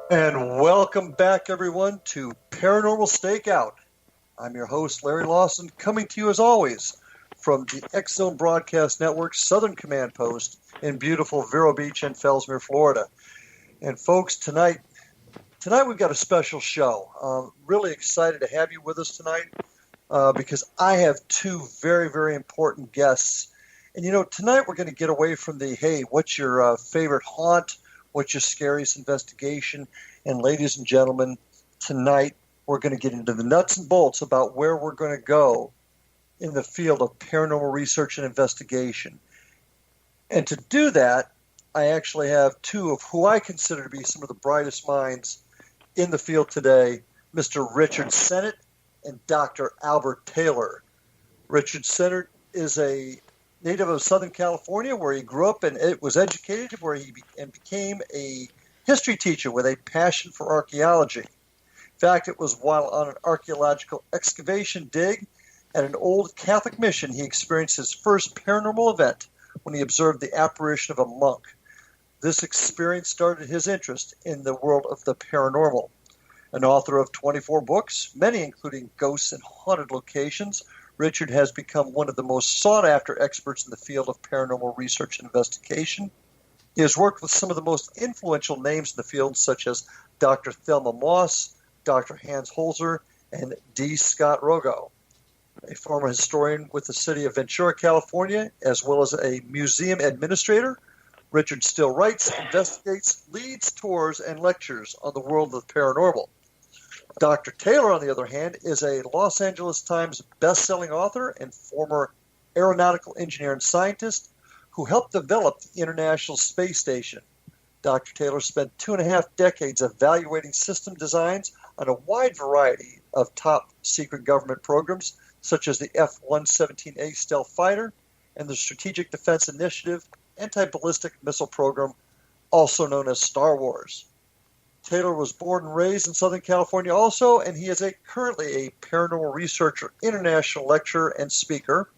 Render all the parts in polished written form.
And welcome back, everyone, to Paranormal Stakeout. I'm your host, Larry Lawson, coming to you as always from the X-Zone Broadcast Network Southern Command Post in beautiful Vero Beach and Fellsmere, Florida. And folks, tonight we've got a special show. Really excited to have you with us tonight because I have two very, very important guests. And tonight we're going to get away from the, hey, what's your favorite haunt? What's your scariest investigation? And ladies and gentlemen, tonight we're going to get into the nuts and bolts about where we're going to go in the field of paranormal research and investigation. And to do that, I actually have two of who I consider to be some of the brightest minds in the field today, Mr. Richard Sennett and Dr. Albert Taylor. Richard Sennett is a native of Southern California, where he grew up and was educated, where he became a history teacher with a passion for archaeology. In fact, it was while on an archaeological excavation dig at an old Catholic mission he experienced his first paranormal event when he observed the apparition of a monk. This experience started his interest in the world of the paranormal. An author of 24 books, many including Ghosts and Haunted Locations, Richard has become one of the most sought-after experts in the field of paranormal research and investigation. He has worked with some of the most influential names in the field, such as Dr. Thelma Moss, Dr. Hans Holzer, and D. Scott Rogo. A former historian with the city of Ventura, California, as well as a museum administrator, Richard still writes, investigates, leads tours, and lectures on the world of the paranormal. Dr. Taylor, on the other hand, is a Los Angeles Times best-selling author and former aeronautical engineer and scientist who helped develop the International Space Station. Dr. Taylor spent 2.5 decades evaluating system designs on a wide variety of top-secret government programs, such as the F-117A stealth fighter and the Strategic Defense Initiative anti-ballistic missile program, also known as Star Wars. Taylor was born and raised in Southern California also, and he is currently a paranormal researcher, international lecturer, and speaker.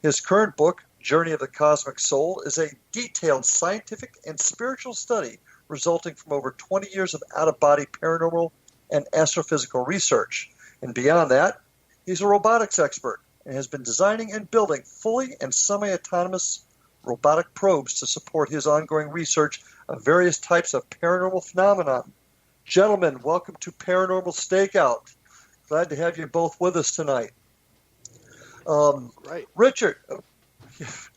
His current book, Journey of the Cosmic Soul, is a detailed scientific and spiritual study resulting from over 20 years of out-of-body paranormal and astrophysical research. And beyond that, he's a robotics expert and has been designing and building fully and semi-autonomous robotic probes to support his ongoing research of various types of paranormal phenomena. Gentlemen, welcome to Paranormal Stakeout. Glad to have you both with us tonight. Right. Richard,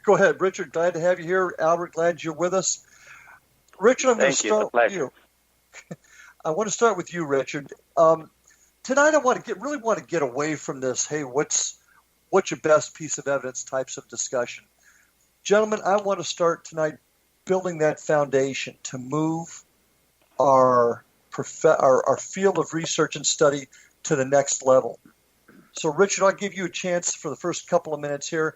go ahead. Richard, glad to have you here. Albert, glad you're with us. Richard, I'm going to start with you. I want to start with you, Richard. Tonight, I really want to get away from this, hey, what's your best piece of evidence types of discussion. Gentlemen, I want to start tonight building that foundation to move our field of research and study to the next level. So, Richard, I'll give you a chance for the first couple of minutes here.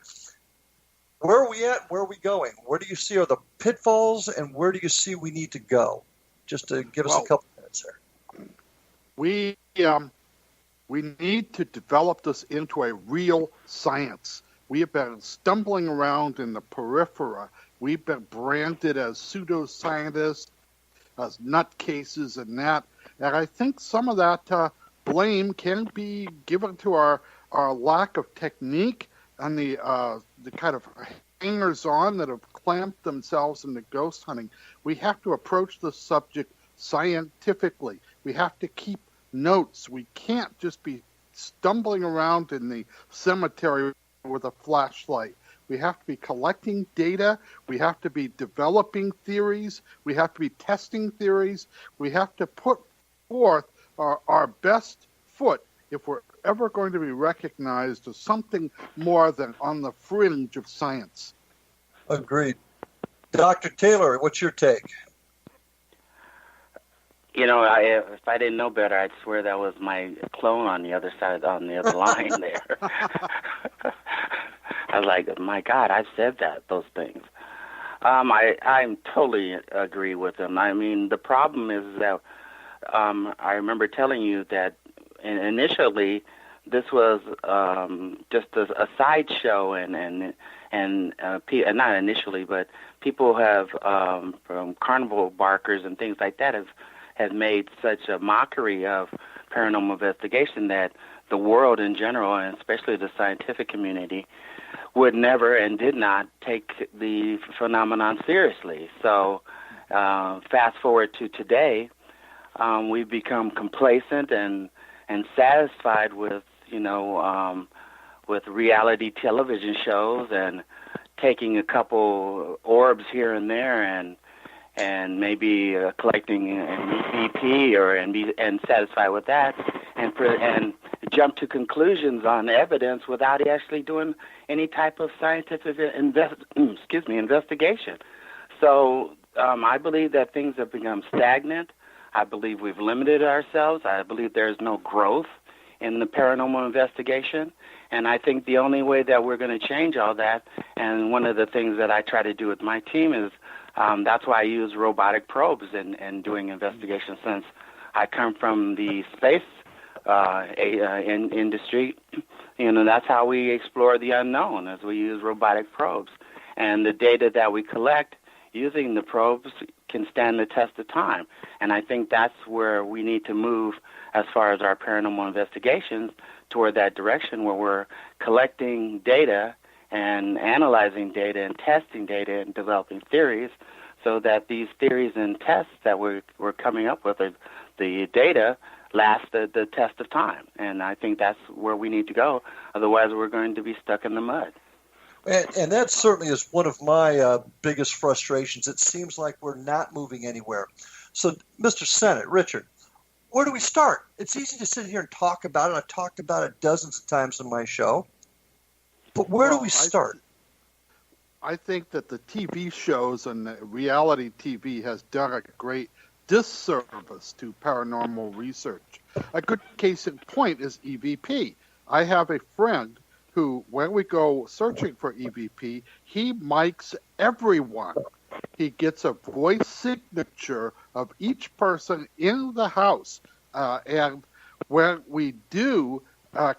Where are we at? Where are we going? Where do you see are the pitfalls, and where do you see we need to go? Just to give us a couple of minutes there. We need to develop this into a real science. We have been stumbling around in the periphery. We've been branded as pseudoscientists, as nutcases and that. And I think some of that blame can be given to our lack of technique and the kind of hangers-on that have clamped themselves into ghost hunting. We have to approach the subject scientifically. We have to keep notes. We can't just be stumbling around in the cemetery with a flashlight. We have to be collecting data. We have to be developing theories. We have to be testing theories. We have to put forth our best foot if we're ever going to be recognized as something more than on the fringe of science. Agreed. Dr. Taylor, what's your take? If I didn't know better, I'd swear that was my clone on the other side, on the other line there. I was like, my God, I've said those things. I totally agree with him. I mean, the problem is that I remember telling you that initially this was just a sideshow, and not initially, but people have from carnival barkers and things like that have has made such a mockery of paranormal investigation that the world in general, and especially the scientific community, would never and did not take the phenomenon seriously. So fast forward to today, we've become complacent and satisfied with, with reality television shows and taking a couple orbs here and there and maybe collecting an EVP and satisfied with that and jump to conclusions on evidence without actually doing any type of scientific investigation. So I believe that things have become stagnant. I believe we've limited ourselves. I believe there's no growth in the paranormal investigation. And I think the only way that we're going to change all that, and one of the things that I try to do with my team is that's why I use robotic probes in doing investigations, since I come from the space industry. That's how we explore the unknown, as we use robotic probes. And the data that we collect using the probes can stand the test of time. And I think that's where we need to move as far as our paranormal investigations, toward that direction where we're collecting data and analyzing data and testing data and developing theories, so that these theories and tests that we're coming up with, the data, last the test of time. And I think that's where we need to go. Otherwise, we're going to be stuck in the mud. And that certainly is one of my biggest frustrations. It seems like we're not moving anywhere. So, Mr. Sennett, Richard, where do we start? It's easy to sit here and talk about it. I've talked about it dozens of times on my show. But where do we start? I think that the TV shows and the reality TV has done a great disservice to paranormal research. A good case in point is EVP. I have a friend who, when we go searching for EVP, he mics everyone. He gets a voice signature of each person in the house. And when we do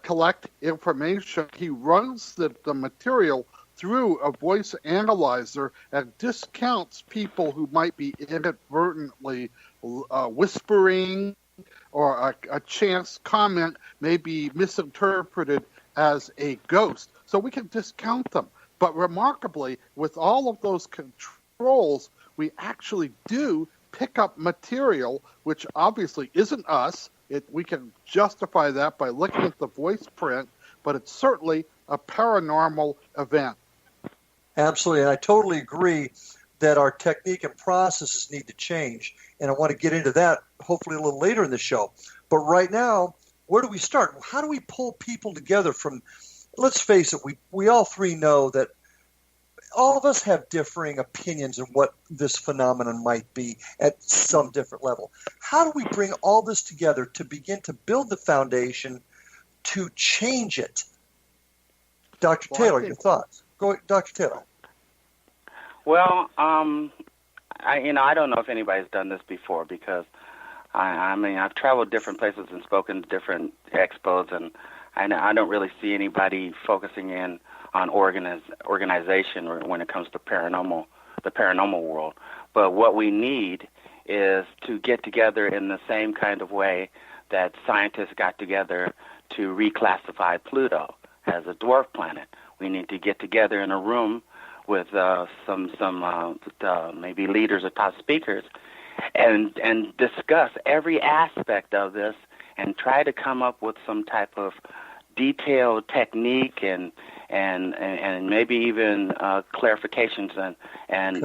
collect information, he runs the material through a voice analyzer and discounts people who might be inadvertently whispering, or a chance comment may be misinterpreted as a ghost. So we can discount them. But remarkably, with all of those controls, we actually do pick up material, which obviously isn't us. We can justify that by looking at the voice print, but it's certainly a paranormal event. Absolutely, and I totally agree that our technique and processes need to change, and I want to get into that hopefully a little later in the show. But right now, where do we start? How do we pull people together from, let's face it, we all three know that all of us have differing opinions of what this phenomenon might be at some different level. How do we bring all this together to begin to build the foundation to change it? Dr. Taylor, your thoughts? Go ahead, Dr. Taylor. Well, I don't know if anybody's done this before, because I've traveled different places and spoken to different expos, and I don't really see anybody focusing in on organization when it comes to the paranormal world. But what we need is to get together in the same kind of way that scientists got together to reclassify Pluto as a dwarf planet. We need to get together in a room with some maybe leaders or top speakers and discuss every aspect of this and try to come up with some type of detailed technique and maybe even clarifications and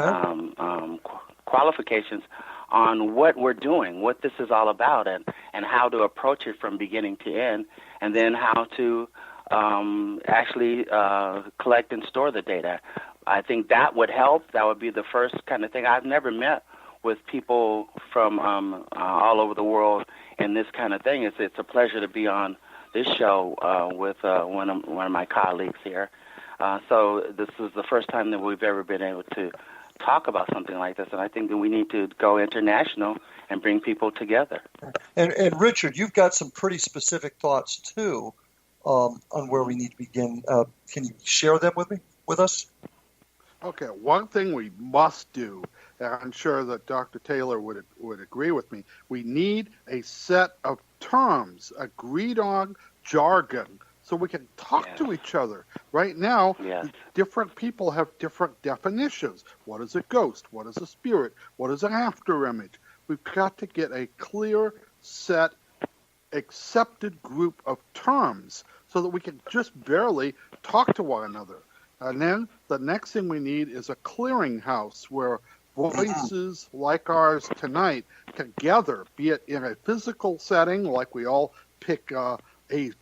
qualifications on what we're doing, what this is all about, and how to approach it from beginning to end, and then how to actually collect and store the data. I think that would help. That would be the first kind of thing. I've never met with people from all over the world in this kind of thing. It's a pleasure to be on this show with one of my colleagues here. So this is the first time that we've ever been able to talk about something like this, and I think that we need to go international and bring people together. And Richard, you've got some pretty specific thoughts too on where we need to begin. Can you share them with us? Okay, one thing we must do, and I'm sure that Dr. Taylor would agree with me, we need a set of terms, agreed on jargon, so we can talk to each other. Right now, different people have different definitions. What is a ghost? What is a spirit? What is an after image? We've got to get a clear set, accepted group of terms so that we can just barely talk to one another. And then the next thing we need is a clearinghouse where voices like ours tonight can gather, be it in a physical setting, like we all pick a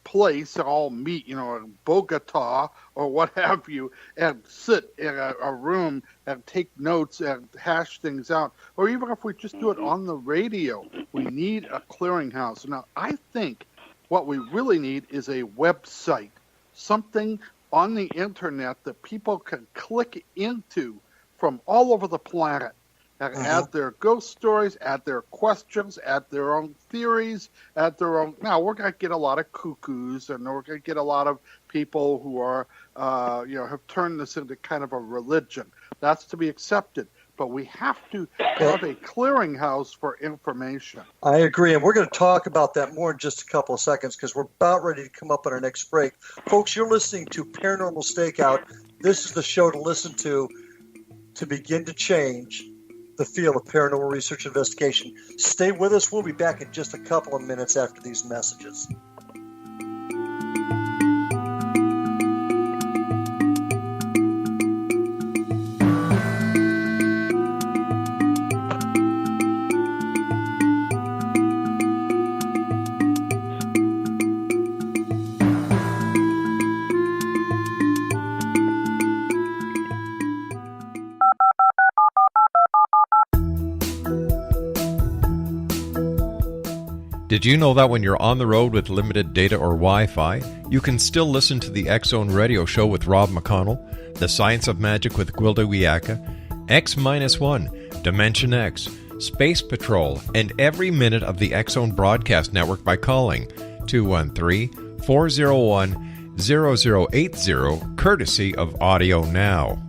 place and all meet, in Bogota or what have you, and sit in a room and take notes and hash things out. Or even if we just do it on the radio, we need a clearinghouse. Now, I think what we really need is a website, something on the internet that people can click into from all over the planet and add their ghost stories, add their questions, add their own theories, add their own. Now, we're going to get a lot of cuckoos, and we're going to get a lot of people who are, have turned this into kind of a religion. That's to be accepted. But we have to have a clearinghouse for information. I agree, and we're going to talk about that more in just a couple of seconds because we're about ready to come up on our next break. Folks, you're listening to Paranormal Stakeout. This is the show to listen to begin to change the field of paranormal research and investigation. Stay with us. We'll be back in just a couple of minutes after these messages. Did you know that when you're on the road with limited data or Wi-Fi, you can still listen to the X-Zone Radio Show with Rob McConnell, The Science of Magic with Gwilda Wiyaka, X-1, Dimension X, Space Patrol, and every minute of the X-Zone Broadcast Network by calling 213-401-0080, courtesy of Audio Now.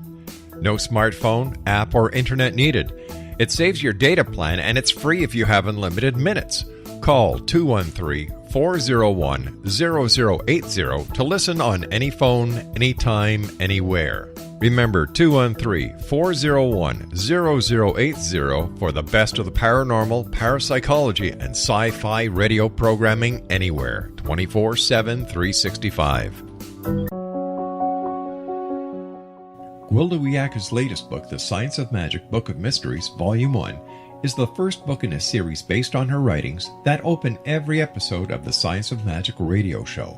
No smartphone, app, or internet needed. It saves your data plan, and it's free if you have unlimited minutes. Call 213-401-0080 to listen on any phone, anytime, anywhere. Remember 213-401-0080 for the best of the paranormal, parapsychology, and sci-fi radio programming anywhere, 24/7, 365. Gwilda Wiyaka's latest book, The Science of Magic Book of Mysteries, Volume 1, is the first book in a series based on her writings that open every episode of the Science of Magic radio show.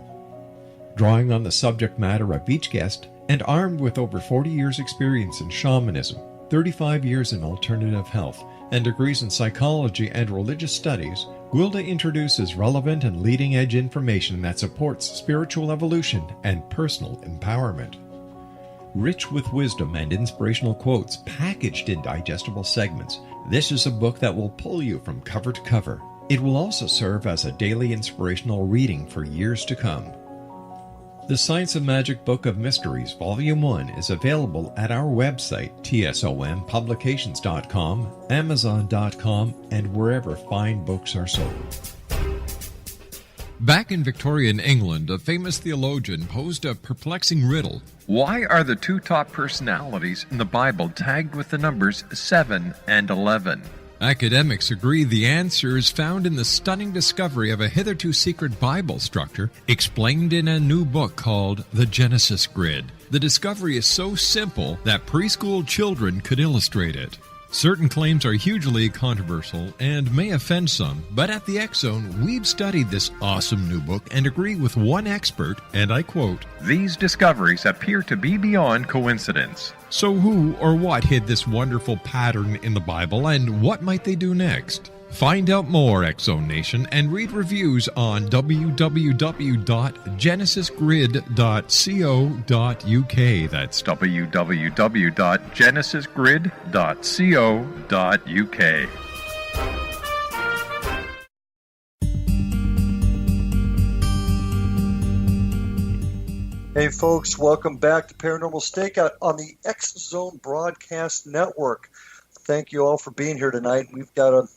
Drawing on the subject matter of each guest, and armed with over 40 years' experience in shamanism, 35 years in alternative health, and degrees in psychology and religious studies, Gwilda introduces relevant and leading-edge information that supports spiritual evolution and personal empowerment. Rich with wisdom and inspirational quotes packaged in digestible segments, this is a book that will pull you from cover to cover. It will also serve as a daily inspirational reading for years to come. The Science of Magic Book of Mysteries, Volume 1 is available at our website, tsompublications.com, amazon.com, and wherever fine books are sold. Back in Victorian England, a famous theologian posed a perplexing riddle. Why are the two top personalities in the Bible tagged with the numbers 7 and 11? Academics agree the answer is found in the stunning discovery of a hitherto secret Bible structure explained in a new book called The Genesis Grid. The discovery is so simple that preschool children could illustrate it. Certain claims are hugely controversial and may offend some, but at the X-Zone, we've studied this awesome new book and agree with one expert, and I quote, "These discoveries appear to be beyond coincidence." So who or what hid this wonderful pattern in the Bible, and what might they do next? Find out more, X-Zone Nation, and read reviews on www.genesisgrid.co.uk. That's www.genesisgrid.co.uk. Hey folks, welcome back to Paranormal Stakeout on the X-Zone Broadcast Network. thank you all for being here tonight. We've got a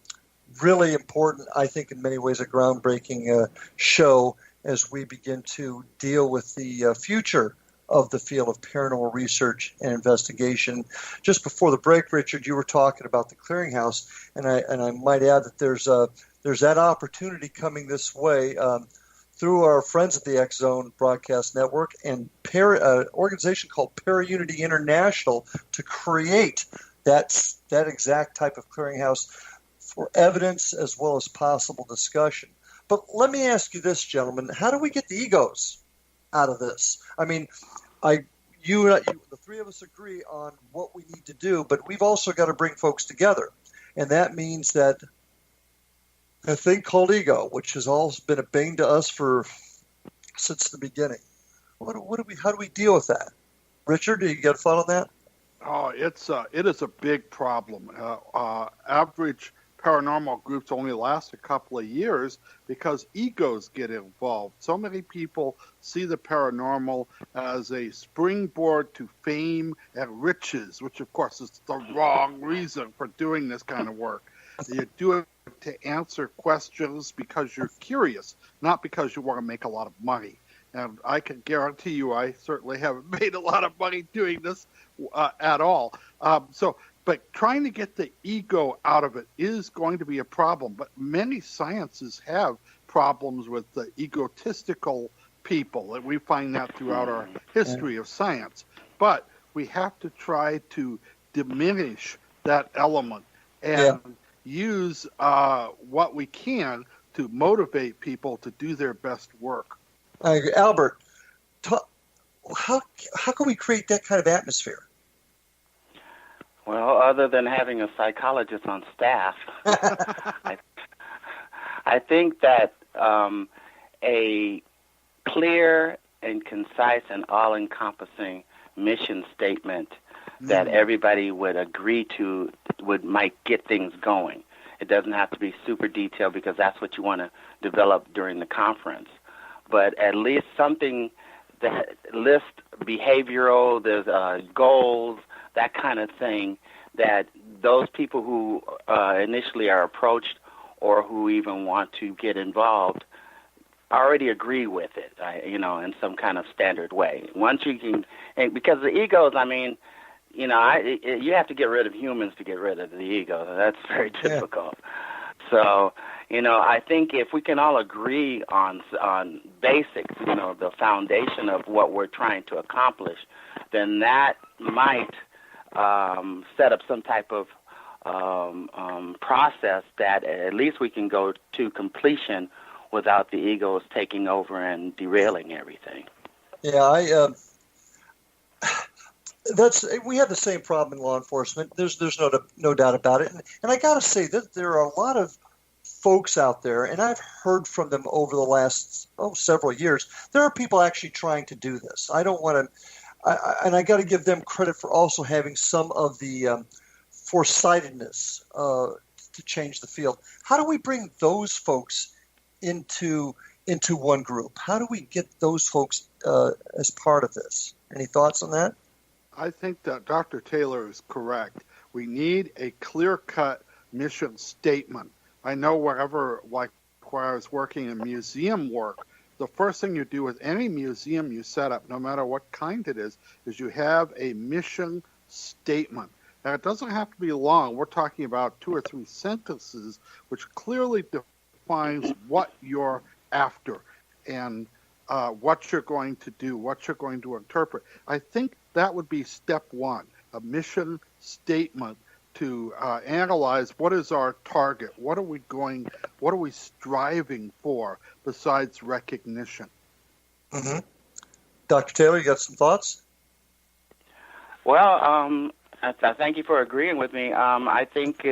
really important, I think in many ways, a groundbreaking show as we begin to deal with the future of the field of paranormal research and investigation. Just before the break, Richard, you were talking about the clearinghouse, and I might add that there's that opportunity coming this way through our friends at the X Zone Broadcast Network and an organization called Paraunity International to create that exact type of clearinghouse for evidence as well as possible discussion. But let me ask you this, gentlemen: how do we get the egos out of this? I mean, you, the three of us agree on what we need to do, but we've also got to bring folks together, and that means that a thing called ego, which has always been a bane to us since the beginning. How do we deal with that? Richard, do you get a thought on that? Oh, it is a big problem. Average paranormal groups only last a couple of years because egos get involved. So many people see the paranormal as a springboard to fame and riches, which of course is the wrong reason for doing this kind of work. You do it to answer questions because you're curious, not because you want to make a lot of money. And I can guarantee you I certainly haven't made a lot of money doing this at all. But trying to get the ego out of it is going to be a problem. But many sciences have problems with the egotistical people, and we find that throughout our history of science. But we have to try to diminish that element and use what we can to motivate people to do their best work. Albert, how can we create that kind of atmosphere? Well, other than having a psychologist on staff, I think that a clear and concise and all-encompassing mission statement that everybody would agree to might get things going. It doesn't have to be super detailed because that's what you want to develop during the conference. But at least something that lists behavioral, there's goals, that kind of thing, that those people who initially are approached or who even want to get involved already agree with it, in some kind of standard way. Once you can, because the egos, you have to get rid of humans to get rid of the ego. That's very difficult. So, I think if we can all agree on basics, the foundation of what we're trying to accomplish, then that might set up some type of process that at least we can go to completion without the egos taking over and derailing everything. Yeah, we have the same problem in law enforcement. There's no doubt about it. And I got to say that there are a lot of folks out there, and I've heard from them over the last several years. There are people actually trying to do this. I don't want to, and I got to give them credit for also having some of the foresightedness to change the field. How do we bring those folks into one group? How do we get those folks as part of this? Any thoughts on that? I think that Dr. Taylor is correct. We need a clear-cut mission statement. I know wherever, like where I was working in museum work, the first thing you do with any museum you set up, no matter what kind it is you have a mission statement. Now, it doesn't have to be long. We're talking about 2 or 3 sentences, which clearly defines what you're after and what you're going to do, what you're going to interpret. I think that would be step one, a mission statement to analyze what is our target, what are we striving for besides recognition. Mm-hmm. Dr. Taylor, you got some thoughts? Well, I thank you for agreeing with me. I think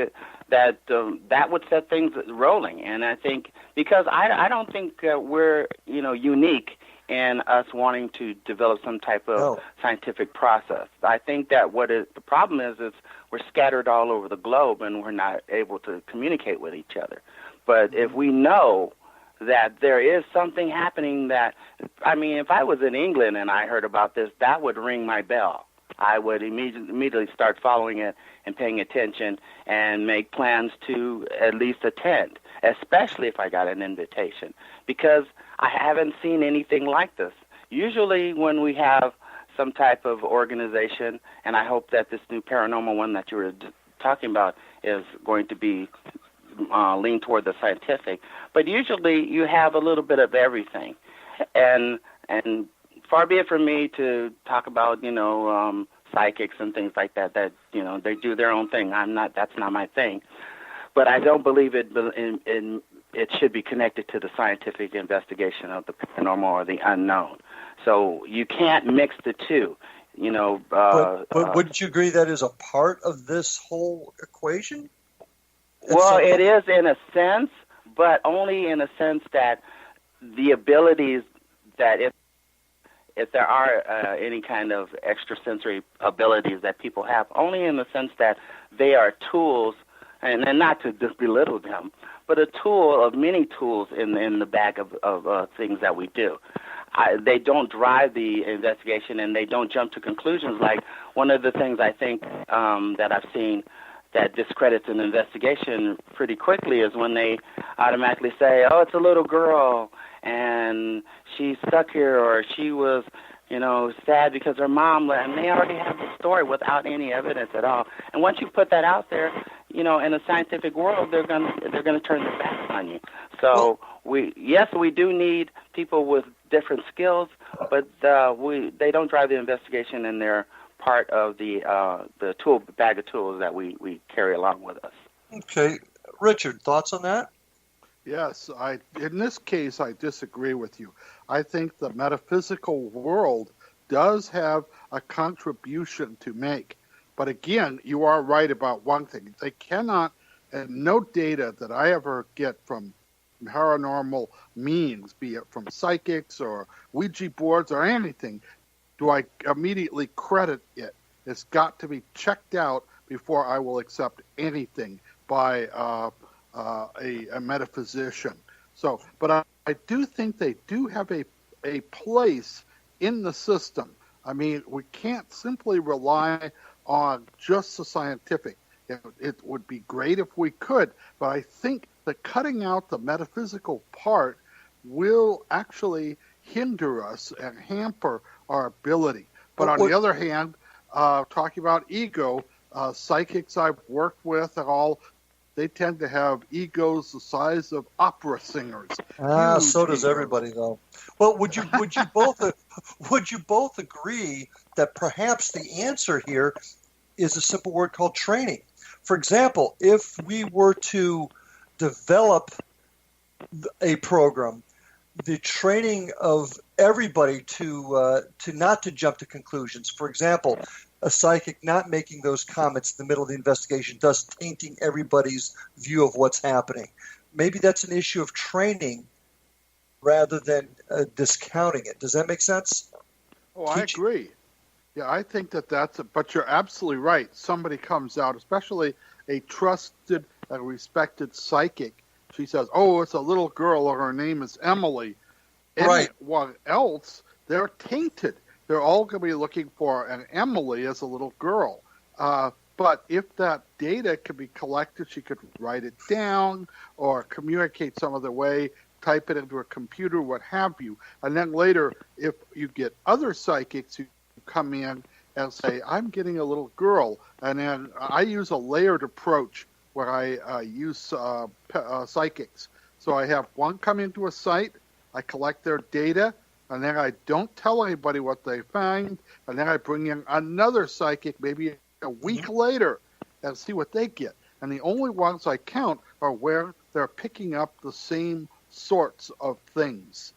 that that would set things rolling, and I think because I don't think we're unique in us wanting to develop some type of scientific process. I think that the problem is we're scattered all over the globe and we're not able to communicate with each other. But if we know that there is something happening if I was in England and I heard about this, that would ring my bell. I would immediately start following it and paying attention and make plans to at least attend, especially if I got an invitation, because I haven't seen anything like this. Usually when we have some type of organization, and I hope that this new paranormal one that you were talking about is going to be lean toward the scientific, but usually you have a little bit of everything. And far be it from me to talk about, psychics and things like that, they do their own thing. That's not my thing. But I don't believe it should be connected to the scientific investigation of the paranormal or the unknown. So you can't mix the two, But wouldn't you agree that is a part of this whole equation? Well, it is in a sense, but only in a sense that the abilities that if there are any kind of extrasensory abilities that people have, only in the sense that they are tools, and not to just belittle them, but a tool of many tools in the bag of things that we do. They don't drive the investigation, and they don't jump to conclusions. Like one of the things I think that I've seen that discredits an investigation pretty quickly is when they automatically say, oh, it's a little girl, and she's stuck here, or she was, sad because her mom left, and they already have the story without any evidence at all. And once you put that out there, in the scientific world, they're gonna turn their backs on you. So we do need people with different skills, but they don't drive the investigation, and they're part of the tool bag of tools that we carry along with us. Okay, Richard, thoughts on that? Yes, in this case, I disagree with you. I think the metaphysical world does have a contribution to make. But again, you are right about one thing. They cannot, and no data that I ever get from paranormal means, be it from psychics or Ouija boards or anything, do I immediately credit it. It's got to be checked out before I will accept anything by a metaphysician. So, but I do think they do have a place in the system. I mean, we can't simply rely on just the scientific. It would be great if we could, but I think that cutting out the metaphysical part will actually hinder us and hamper our ability. But on the other hand, talking about ego, psychics I've worked with and all, they tend to have egos the size of opera singers. So does everybody, though. Well, would you both agree that perhaps the answer here is a simple word called training? For example, if we were to develop a program, the training of everybody to not to jump to conclusions. For example, a psychic not making those comments in the middle of the investigation, thus tainting everybody's view of what's happening. Maybe that's an issue of training rather than discounting it. Does that make sense? Oh, I agree. Yeah, I think that's it. But you're absolutely right. Somebody comes out, especially a trusted and respected psychic. She says, oh, it's a little girl, or her name is Emily. Right. Anyone else, they're tainted. They're all going to be looking for an Emily as a little girl. But if that data could be collected, she could write it down or communicate some other way, type it into a computer, what have you. And then later, if you get other psychics who come in and say, I'm getting a little girl, and then I use a layered approach where I use psychics. So I have one come into a site, I collect their data, and then I don't tell anybody what they find, and then I bring in another psychic maybe a week later and see what they get. And the only ones I count are where they're picking up the same sorts of things.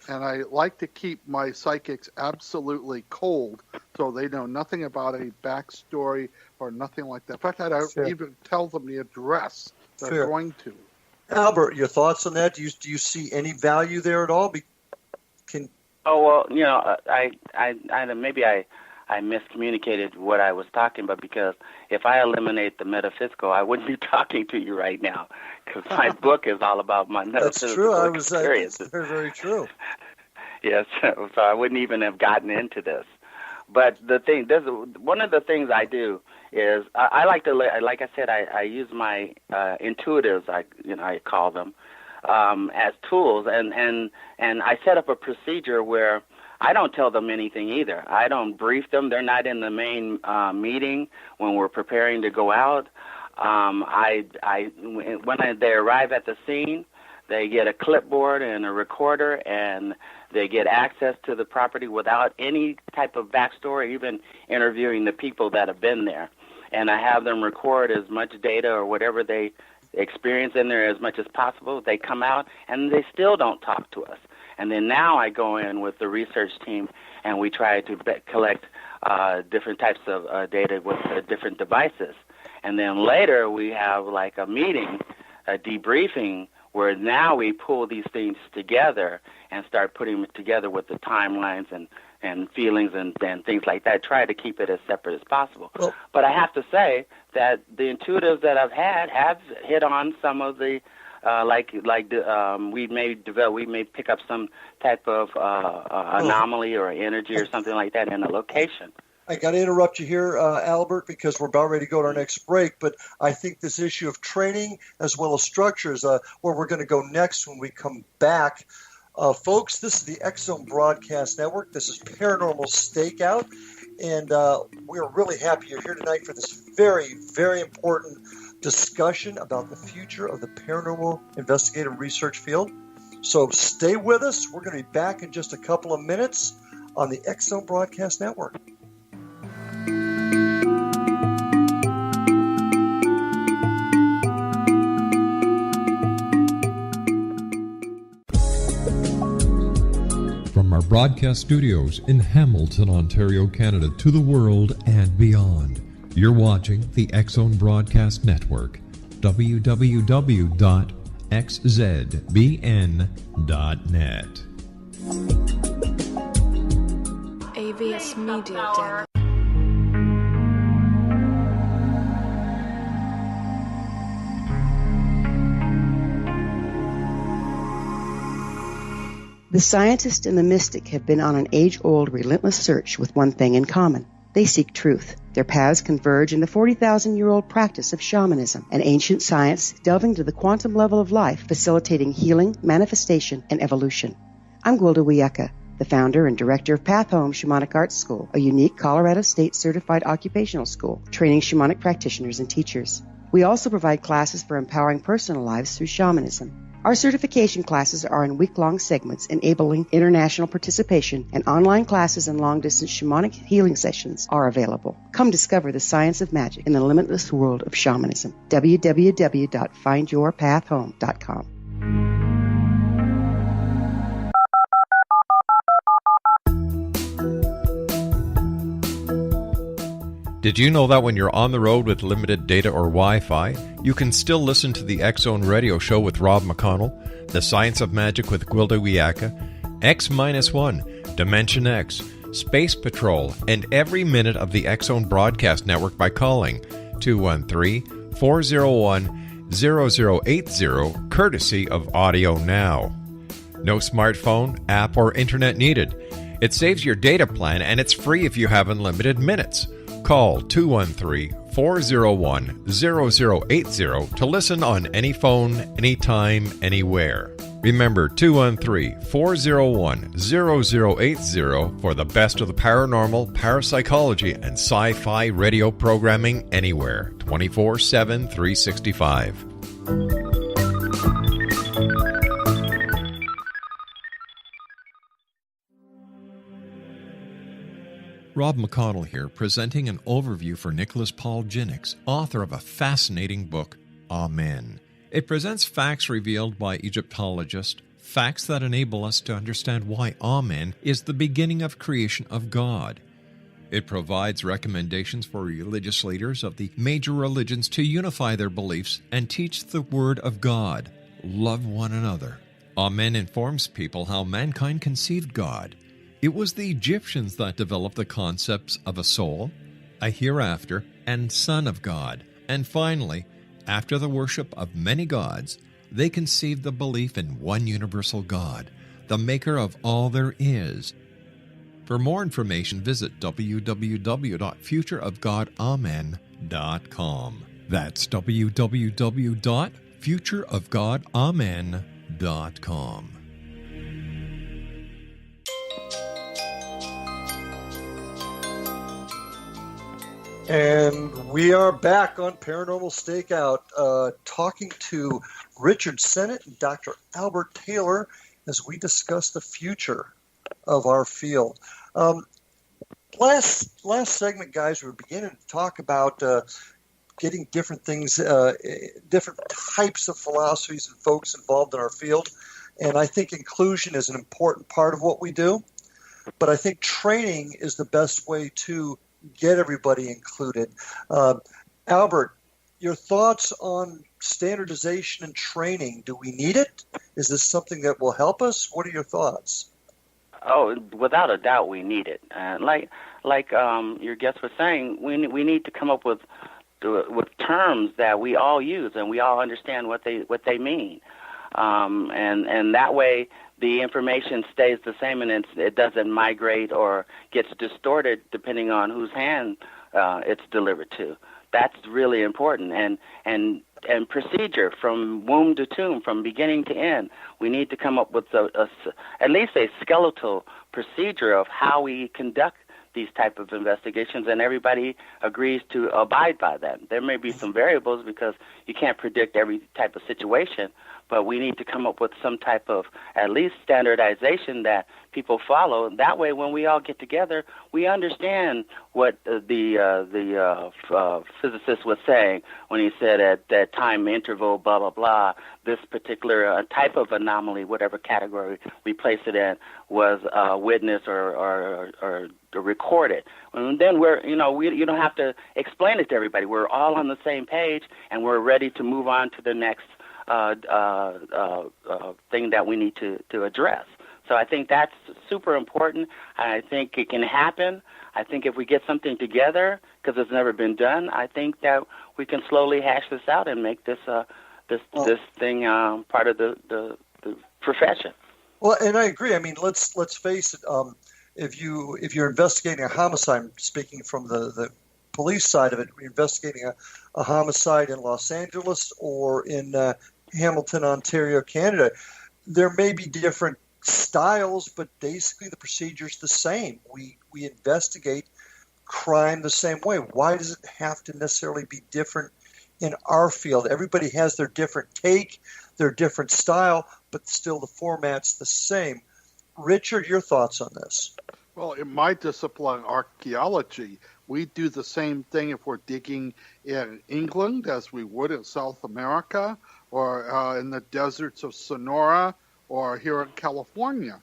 And I like to keep my psychics absolutely cold so they know nothing about a backstory or nothing like that. In fact, I don't even tell them the address they're going to. Albert, your thoughts on that? Do you see any value there at all? I miscommunicated what I was talking about, because if I eliminate the metaphysical, I wouldn't be talking to you right now, because my book is all about my metaphysical experiences. That's very, very true. Yes, so I wouldn't even have gotten into this. But one of the things I do is I like to, like I said, I use my intuitives, I call them, as tools, and I set up a procedure where I don't tell them anything either. I don't brief them. They're not in the main meeting when we're preparing to go out. When they arrive at the scene, they get a clipboard and a recorder, and they get access to the property without any type of backstory, even interviewing the people that have been there. And I have them record as much data or whatever they experience in there as much as possible. They come out, and they still don't talk to us. And then now I go in with the research team, and we try to collect different types of data with different devices. And then later we have like a meeting, a debriefing, where now we pull these things together and start putting them together with the timelines and feelings and things like that. Try to keep it as separate as possible. Well, but I have to say that the intuitives that I've had have hit on some of the we may pick up some type of anomaly or energy or something like that in a location. I got to interrupt you here, Albert, because we're about ready to go to our next break. But I think this issue of training as well as structure is where we're going to go next when we come back. Folks, this is the X-Zone Broadcast Network. This is Paranormal Stakeout. And we're really happy you're here tonight for this very, very important discussion about the future of the paranormal investigative research field. So stay with us. We're going to be back in just a couple of minutes on the X-Zone Broadcast Network. From our broadcast studios in Hamilton, Ontario, Canada, to the world and beyond, you're watching the X-Zone Broadcast Network, www.xzbn.net. AVS Media Demo. The scientist and the mystic have been on an age-old, relentless search with one thing in common. They seek truth. Their paths converge in the 40,000-year-old practice of shamanism, an ancient science delving to the quantum level of life, facilitating healing, manifestation, and evolution. I'm Gwilda Wiyaka, the founder and director of Path Home Shamanic Arts School, a unique Colorado State-certified occupational school, training shamanic practitioners and teachers. We also provide classes for empowering personal lives through shamanism. Our certification classes are in week-long segments enabling international participation, and online classes and long-distance shamanic healing sessions are available. Come discover the science of magic in the limitless world of shamanism. www.findyourpathhome.com. Did you know that when you're on the road with limited data or Wi-Fi, you can still listen to the X-Zone Radio Show with Rob McConnell, The Science of Magic with Gwilda Wiyaka, X-1, Dimension X, Space Patrol, and every minute of the X-Zone Broadcast Network by calling 213-401-0080, courtesy of Audio Now. No smartphone, app, or internet needed. It saves your data plan, and it's free if you have unlimited minutes. Call 213-401-0080 to listen on any phone, anytime, anywhere. Remember 213-401-0080 for the best of the paranormal, parapsychology, and sci-fi radio programming anywhere, 24/7, 365. Rob McConnell here, presenting an overview for Nicholas Paul Jennings, author of a fascinating book, Amen. It presents facts revealed by Egyptologists, facts that enable us to understand why Amen is the beginning of creation of God. It provides recommendations for religious leaders of the major religions to unify their beliefs and teach the Word of God. Love one another. Amen informs people how mankind conceived God. It was the Egyptians that developed the concepts of a soul, a hereafter, and Son of God. And finally, after the worship of many gods, they conceived the belief in one universal God, the maker of all there is. For more information, visit www.futureofgodamen.com. That's www.futureofgodamen.com. And we are back on Paranormal Stakeout, talking to Richard Sennett and Dr. Albert Taylor as we discuss the future of our field. Last segment, guys, we were beginning to talk about getting different things, different types of philosophies and folks involved in our field. And I think inclusion is an important part of what we do. But I think training is the best way to get everybody included. Albert, your thoughts on standardization and training? Do we need it? Is this something that will help us? What are your thoughts? Oh, without a doubt, we need it. Like your guest was saying, we need to come up with terms that we all use and we all understand what they mean, and that way the information stays the same and it doesn't migrate or gets distorted depending on whose hand it's delivered to. That's really important. And procedure from womb to tomb, from beginning to end. We need to come up with at least a skeletal procedure of how we conduct these type of investigations, and everybody agrees to abide by that. There may be some variables because you can't predict every type of situation, but we need to come up with some type of at least standardization that people follow. That way, when we all get together, we understand what the physicist was saying when he said at that time interval, blah, blah, blah, this particular type of anomaly, whatever category we place it in, was witnessed or recorded. And then you don't have to explain it to everybody. We're all on the same page, and we're ready to move on to the next thing that we need to address. So I think that's super important. I think it can happen. I think if we get something together, because it's never been done, I think that we can slowly hash this out and make this thing part of the profession. Well, and I agree. I mean, let's face it. If you're investigating a homicide, speaking from the police side of it, you're investigating a homicide in Los Angeles or in Hamilton, Ontario, Canada, there may be different styles, but basically the procedure's the same. We investigate crime the same way. Why does it have to necessarily be different in our field? Everybody has their different take, their different style, but still the format's the same. Richard, your thoughts on this? Well, in my discipline, archaeology, we do the same thing if we're digging in England as we would in South America or in the deserts of Sonora or here in California.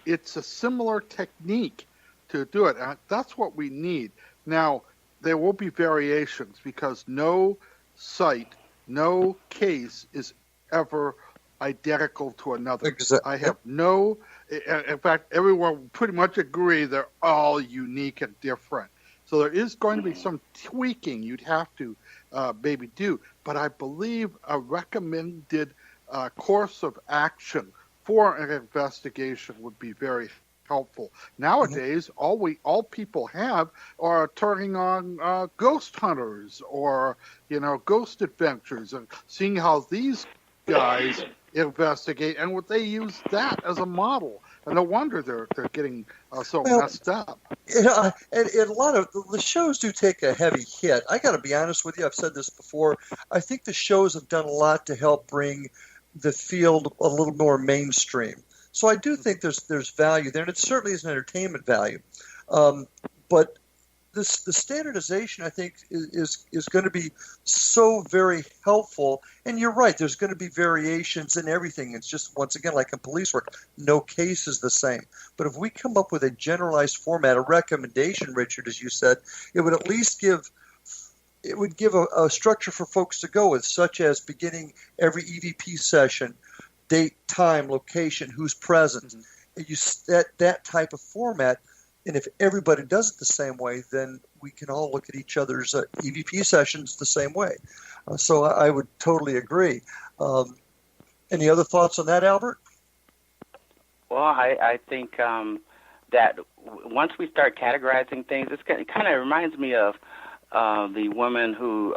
It's a similar technique to do it. That's what we need. Now, there will be variations because no site, no case is ever identical to another. Exactly. I have no... In fact, everyone pretty much agree they're all unique and different. So there is going to be some tweaking you'd have to maybe do. But I believe a recommended course of action for an investigation would be very helpful. Nowadays, all people have are turning on ghost hunters or ghost adventures and seeing how these guys investigate, and what they use that as a model. And no wonder they're getting so messed up. And a lot of the shows do take a heavy hit. I got to be honest with you. I've said this before. I think the shows have done a lot to help bring the field a little more mainstream. So I do think there's value there, and it certainly is an entertainment value. But the standardization, I think, is going to be so very helpful. And you're right, there's going to be variations in everything. It's just, once again, like in police work, no case is the same. But if we come up with a generalized format, a recommendation, Richard, as you said, it would at least give a structure for folks to go with, such as beginning every EVP session, date, time, location, who's present. Mm-hmm. That type of format. And if everybody does it the same way, then we can all look at each other's EVP sessions the same way. So I would totally agree. Any other thoughts on that, Albert? Well, I think that once we start categorizing things, it kind of reminds me of the woman who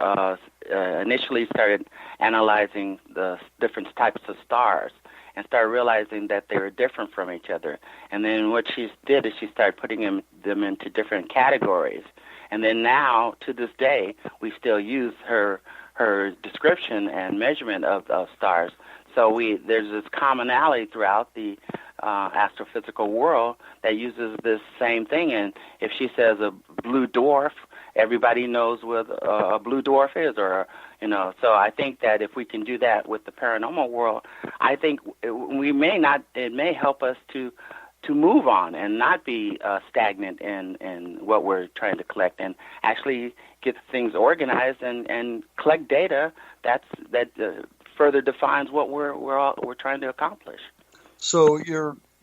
initially started analyzing the different types of stars and started realizing that they were different from each other. And then what she did is she started putting them into different categories. And then now, to this day, we still use her description and measurement of stars. So there's this commonality throughout the astrophysical world that uses this same thing. And if she says a blue dwarf, everybody knows what a blue dwarf is, or So I think that if we can do that with the paranormal world, I think it may help us to move on and not be stagnant in what we're trying to collect, and actually get things organized and collect data that further defines what we're trying to accomplish. So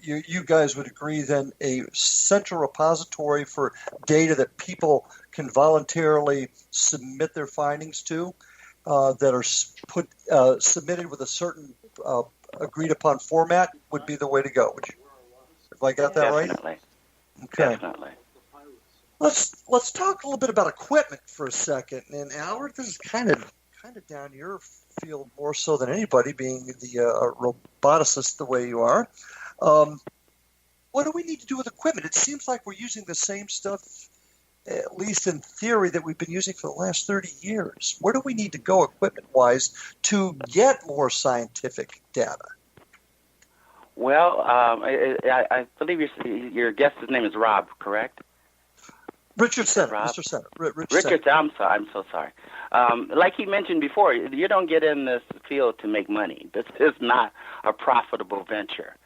you guys would agree then a central repository for data that people can voluntarily submit their findings to, that are submitted with a certain agreed upon format would be the way to go. Have I got that right? Definitely. Okay. Definitely. Let's talk a little bit about equipment for a second. And Albert, this is kind of down your field more so than anybody, being the roboticist the way you are. What do we need to do with equipment? It seems like we're using the same stuff, at least in theory, that we've been using for the last 30 years. Where do we need to go equipment-wise to get more scientific data? Well, I believe your guest's name is Rob, correct? Richard Center, Rob? Mr. Center. Richard Center. I'm so sorry. Like he mentioned before, you don't get in this field to make money. This is not a profitable venture.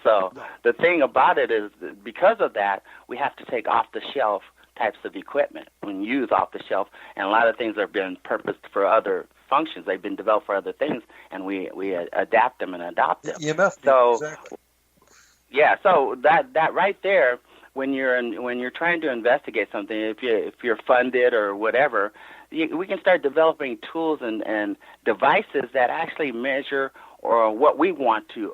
So the thing about it is, because of that, we have to take off-the-shelf types of equipment and use off-the-shelf, and a lot of things are being purposed for other functions. They've been developed for other things, and we adapt them and adopt them. EMF. So, exactly. Yeah, so that right there, when you're trying to investigate something, if you're funded or whatever, we can start developing tools and devices that actually measure or what we want to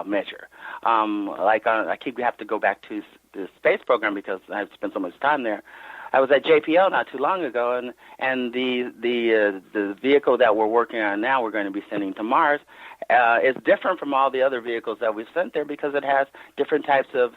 measure. We have to go back to the space program because I've spent so much time there. I was at JPL not too long ago, and the vehicle that we're working on now, we're going to be sending to Mars, is different from all the other vehicles that we've sent there because it has different types of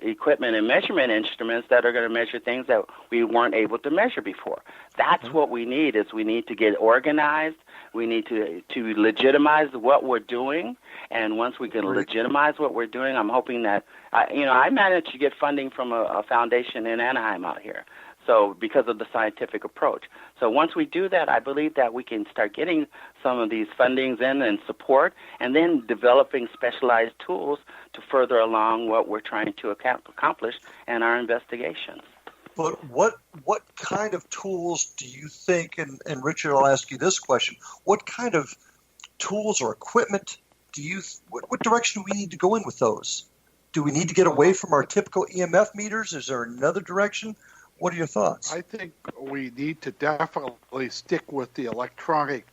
equipment and measurement instruments that are going to measure things that we weren't able to measure before. That's what we need. We need to get organized. We need to legitimize what we're doing, and once we can legitimize what we're doing, I'm hoping that I managed to get funding from a foundation in Anaheim out here. So because of the scientific approach. So once we do that, I believe that we can start getting some of these fundings in and support, and then developing specialized tools to further along what we're trying to accomplish in our investigations. But what kind of tools do you think, and Richard, I'll ask you this question, what kind of tools or equipment what direction do we need to go in with those? Do we need to get away from our typical EMF meters? Is there another direction? What are your thoughts? I think we need to definitely stick with the electronic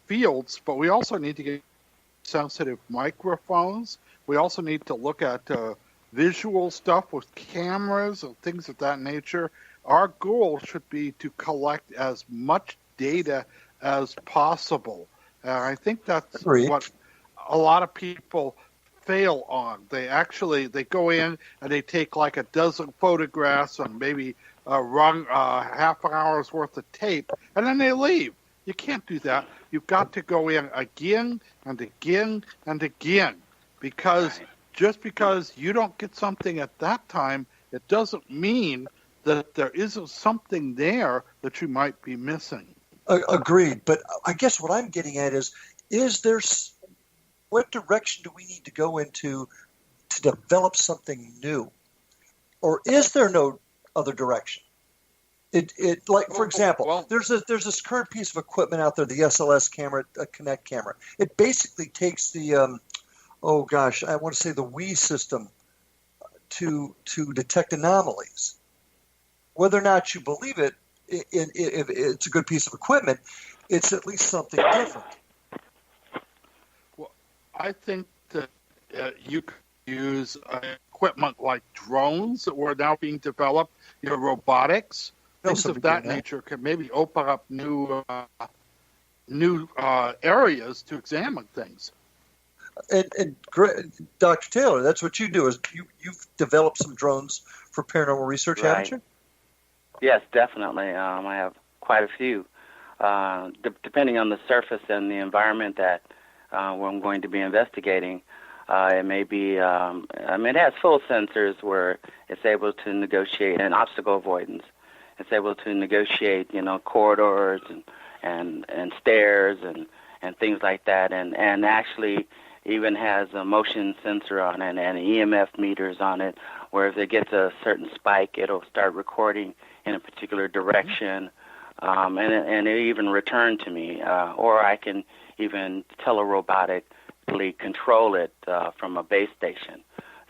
fields, but we also need to get sensitive microphones. We also need to look at visual stuff with cameras and things of that nature. Our goal should be to collect as much data as possible. And I think that's what a lot of people fail on. They go in and they take like a dozen photographs and maybe run half an hour's worth of tape, and then they leave. You can't do that. You've got to go in again and again and again, because just because you don't get something at that time, it doesn't mean that there isn't something there that you might be missing. Agreed. But I guess what I'm getting at is there what direction do we need to go into to develop something new? Or is there no other direction? For example, there's this current piece of equipment out there, the SLS camera, a Kinect camera. It basically takes the I want to say the Wii system to detect anomalies. Whether or not you believe it, if it's a good piece of equipment, it's at least something different. Well, I think that you could use equipment like drones that were now being developed, robotics, things of that nature can maybe open up new areas to examine things. And Dr. Taylor, that's what you do, is you've developed some drones for paranormal research, haven't you? Yes, definitely. I have quite a few. Depending on the surface and the environment that where I'm going to be investigating, it may be, it has full sensors where it's able to negotiate, and obstacle avoidance. It's able to negotiate, corridors and stairs and things like that, and actually even has a motion sensor on it and EMF meters on it, where if it gets a certain spike, it'll start recording in a particular direction, and it even return to me, or I can even telerobotically control it from a base station.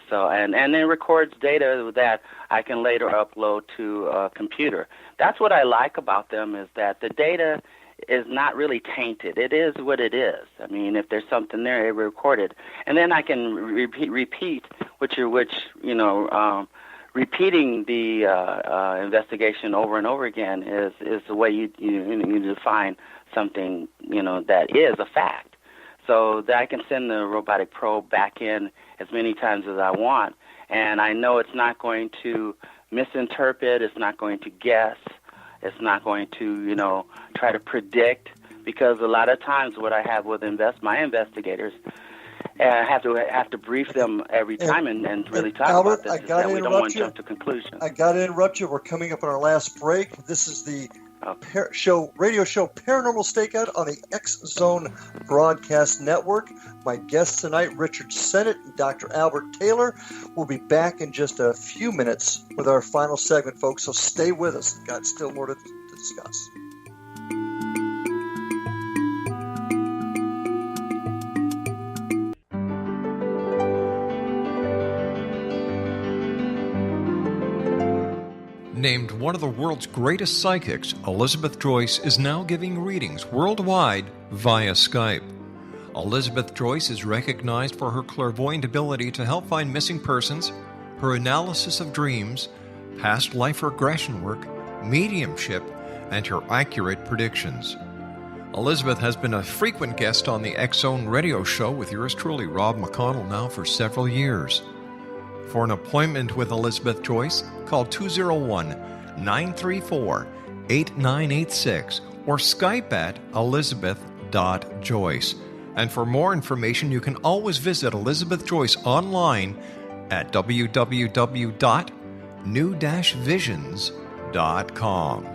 So and it records data that I can later upload to a computer. That's what I like about them, is that the data is not really tainted. It is what it is. I mean, if there's something there, it recorded, and then I can repeat repeating the investigation over and over again is the way you define something that is a fact. So that I can send the robotic probe back in as many times as I want, and I know it's not going to misinterpret, it's not going to guess, it's not going to try to predict, because a lot of times what I have with my investigators, I have to brief them every time and really talk Albert, about this, that we don't want to jump to conclusions. I got to interrupt you. We're coming up on our last break. This is the radio show Paranormal Stakeout on the X Zone Broadcast Network. My guests tonight, Richard Sennett and Dr. Albert Taylor. We'll be back in just a few minutes with our final segment, folks, so stay with us. Got still more to discuss. Named one of the world's greatest psychics, Elizabeth Joyce is now giving readings worldwide via Skype. Elizabeth Joyce is recognized for her clairvoyant ability to help find missing persons, her analysis of dreams, past life regression work, mediumship, and her accurate predictions. Elizabeth has been a frequent guest on the X Zone radio show with yours truly, Rob McConnell, now for several years. For an appointment with Elizabeth Joyce, call 201-934-8986 or Skype at elizabeth.joyce. And for more information, you can always visit Elizabeth Joyce online at www.new-visions.com.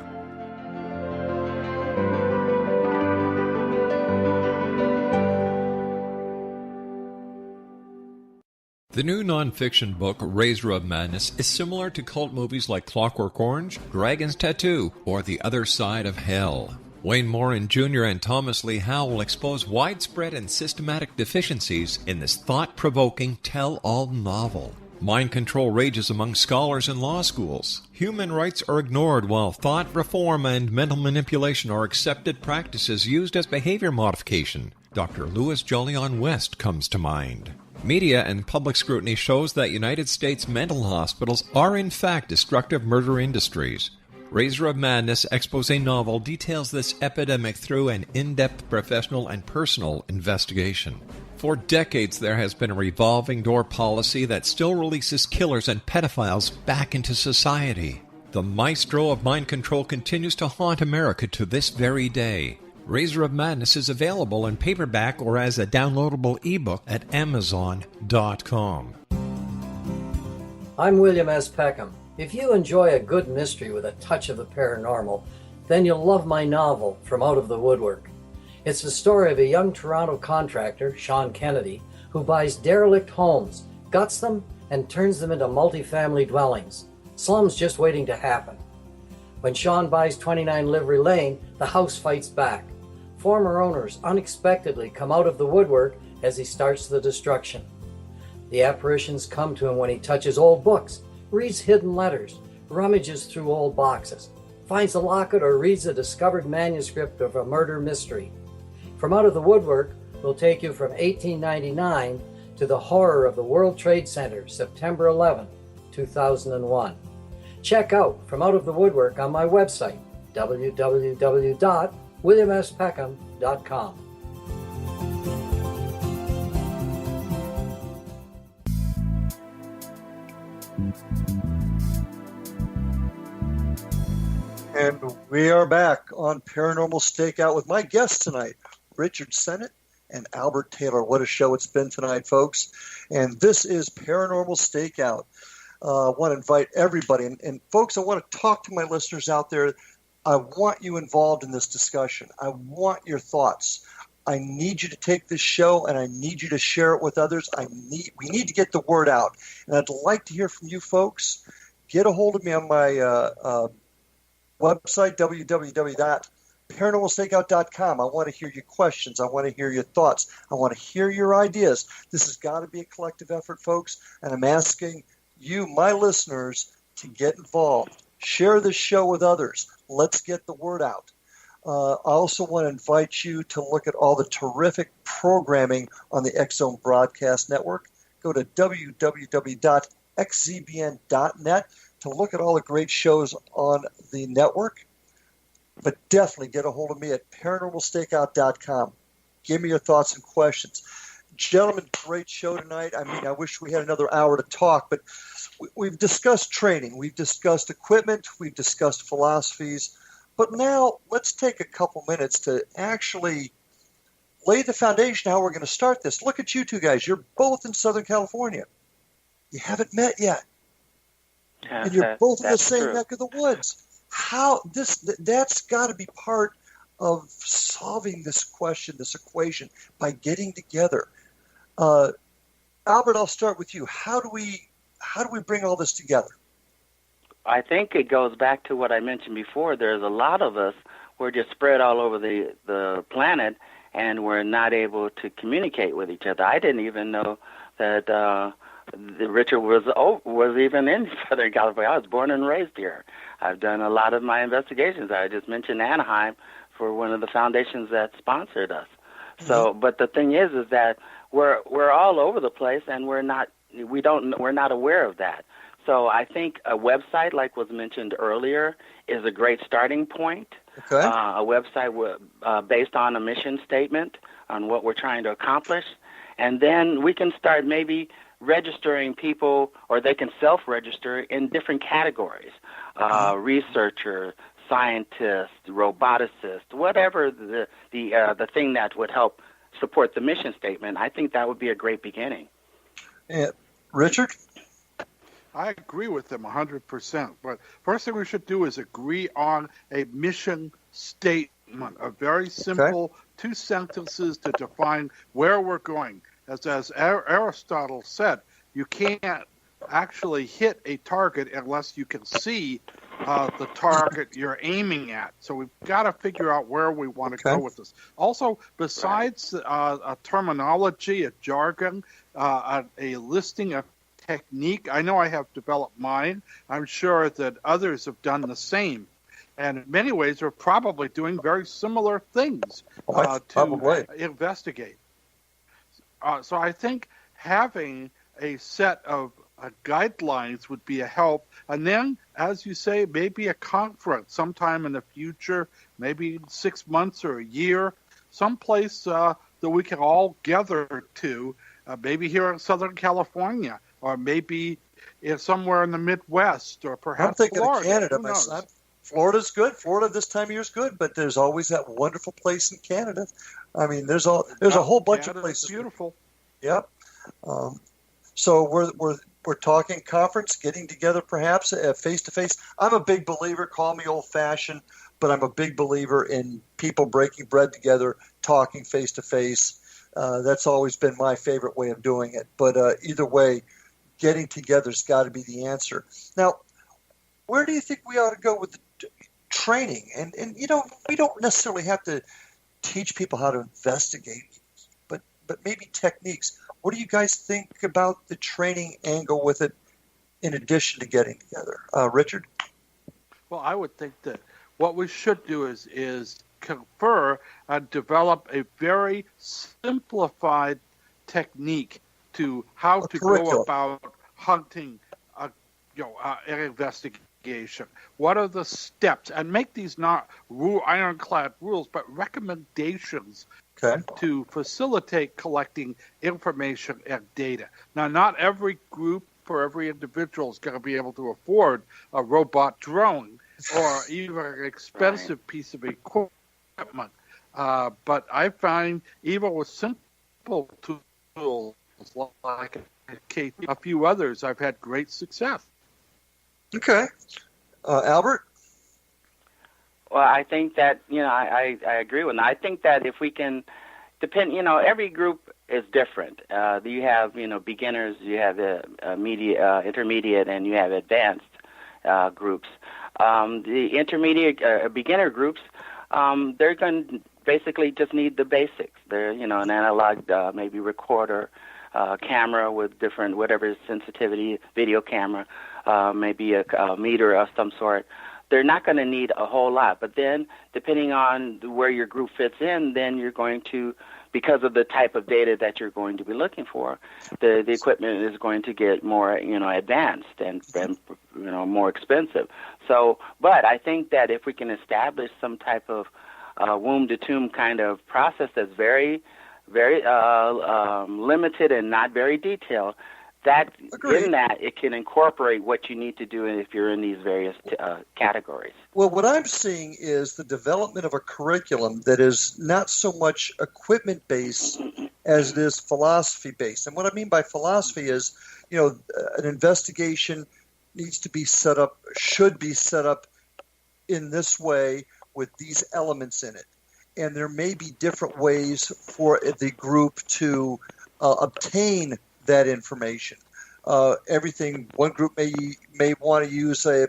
The new nonfiction book, Razor of Madness, is similar to cult movies like Clockwork Orange, Dragon's Tattoo, or The Other Side of Hell. Wayne Morin Jr. and Thomas Lee Howe will expose widespread and systematic deficiencies in this thought-provoking tell-all novel. Mind control rages among scholars in law schools. Human rights are ignored while thought reform and mental manipulation are accepted practices used as behavior modification. Dr. Louis Jolyon West comes to mind. Media and public scrutiny shows that United States mental hospitals are in fact destructive murder industries. Razor of Madness expose novel details this epidemic through an in-depth professional and personal investigation. For decades, there has been a revolving door policy that still releases killers and pedophiles back into society. The maestro of mind control continues to haunt America to this very day. Razor of Madness is available in paperback or as a downloadable ebook at Amazon.com. I'm William S. Peckham. If you enjoy a good mystery with a touch of the paranormal, then you'll love my novel, From Out of the Woodwork. It's the story of a young Toronto contractor, Sean Kennedy, who buys derelict homes, guts them, and turns them into multifamily dwellings. Slums just waiting to happen. When Sean buys 29 Livery Lane, the house fights back. Former owners unexpectedly come out of the woodwork as he starts the destruction. The apparitions come to him when he touches old books, reads hidden letters, rummages through old boxes, finds a locket, or reads a discovered manuscript of a murder mystery. From Out of the Woodwork will take you from 1899 to the horror of the World Trade Center, September 11, 2001. Check out From Out of the Woodwork on my website, www.williamspeckham.com. And we are back on Paranormal Stakeout with my guests tonight, Richard Sennett and Albert Taylor. What a show it's been tonight, folks. And this is Paranormal Stakeout. I want to invite everybody. And folks, I want to talk to my listeners out there. I want you involved in this discussion. I want your thoughts. I need you to take this show and I need you to share it with others. We need to get the word out. And I'd like to hear from you folks. Get a hold of me on my website, www.paranormalstakeout.com. I want to hear your questions. I want to hear your thoughts. I want to hear your ideas. This has got to be a collective effort, folks, and I'm asking you, my listeners, to get involved. Share this show with others. Let's get the word out. I also want to invite you to look at all the terrific programming on the X-Zone Broadcast Network. Go to www.xzbn.net to look at all the great shows on the network, but definitely get a hold of me at paranormalstakeout.com. Give me your thoughts and questions. Gentlemen, great show tonight. I mean, I wish we had another hour to talk, but we've discussed training, we've discussed equipment, we've discussed philosophies, but now let's take a couple minutes to actually lay the foundation how we're going to start this. Look at you two guys. You're both in Southern California. You haven't met yet. Yeah, and you're both in the same true. neck of the woods. That's got to be part of solving this question, this equation, by getting together. Albert, I'll start with you. How do we bring all this together? I think it goes back to what I mentioned before. There's a lot of us. We're just spread all over the planet, and we're not able to communicate with each other. I didn't even know that Richard was even in Southern California. I was born and raised here. I've done a lot of my investigations. I just mentioned Anaheim for one of the foundations that sponsored us. So, but the thing is that we're all over the place, and we're not aware of that. So I think a website, like was mentioned earlier, is a great starting point. Okay. A website based on a mission statement on what we're trying to accomplish, and then we can start maybe registering people, or they can self-register in different categories: researcher, scientist, roboticist, whatever the thing that would help support the mission statement. I think that would be a great beginning. Richard? I agree with them 100%. But first thing we should do is agree on a mission statement, a very simple 2 sentences to define where we're going. As Aristotle said, you can't actually hit a target unless you can see the target you're aiming at. So we've got to figure out where we want to go with this. Also, besides a terminology, a jargon, a listing of technique, I know I have developed mine. I'm sure that others have done the same. And in many ways, we're probably doing very similar things to investigate. So I think having a set of guidelines would be a help. And then, as you say, maybe a conference sometime in the future, maybe 6 months or a year, someplace that we can all gather to, maybe here in Southern California, or maybe somewhere in the Midwest, or perhaps I'm thinking Florida. of Canada. Florida's good. Florida this time of year is good, but there's always that wonderful place in Canada. I mean, there's a whole bunch of places. Beautiful. Yep. So we're talking conference, getting together perhaps face to face. I'm a big believer. Call me old fashioned, but I'm a big believer in people breaking bread together, talking face to face. That's always been my favorite way of doing it. But either way, getting together's got to be the answer. Now, where do you think we ought to go with the training? And we don't necessarily have to teach people how to investigate, but maybe techniques. What do you guys think about the training angle with it in addition to getting together? Richard? Well, I would think that what we should do is confer and develop a very simplified technique to how to go curriculum. about hunting, an investigation. What are the steps? And make these not ironclad rules, but recommendations Okay. to facilitate collecting information and data. Now, not every group or every individual is going to be able to afford a robot drone or even an expensive piece of equipment. But I find even with simple tools like a few others, I've had great success. Okay. Albert? Well, I think that, I agree with that. I think that if we can every group is different. You have, beginners, you have intermediate, and you have advanced groups. The intermediate, beginner groups, they're going to basically just need the basics. They're, an analog, maybe recorder, camera with different, whatever sensitivity, video camera, maybe a meter of some sort. They're not going to need a whole lot. But then, depending on where your group fits in, then you're going to, because of the type of data that you're going to be looking for, the equipment is going to get more, advanced and more expensive. So, but I think that if we can establish some type of womb-to-tomb kind of process that's very, very limited and not very detailed, that Agreed. in that it can incorporate what you need to do if you're in these various categories. Well, what I'm seeing is the development of a curriculum that is not so much equipment-based as it is philosophy-based. And what I mean by philosophy is, an investigation needs to be set up, should be set up in this way with these elements in it. And there may be different ways for the group to obtain that information. One group may want to use a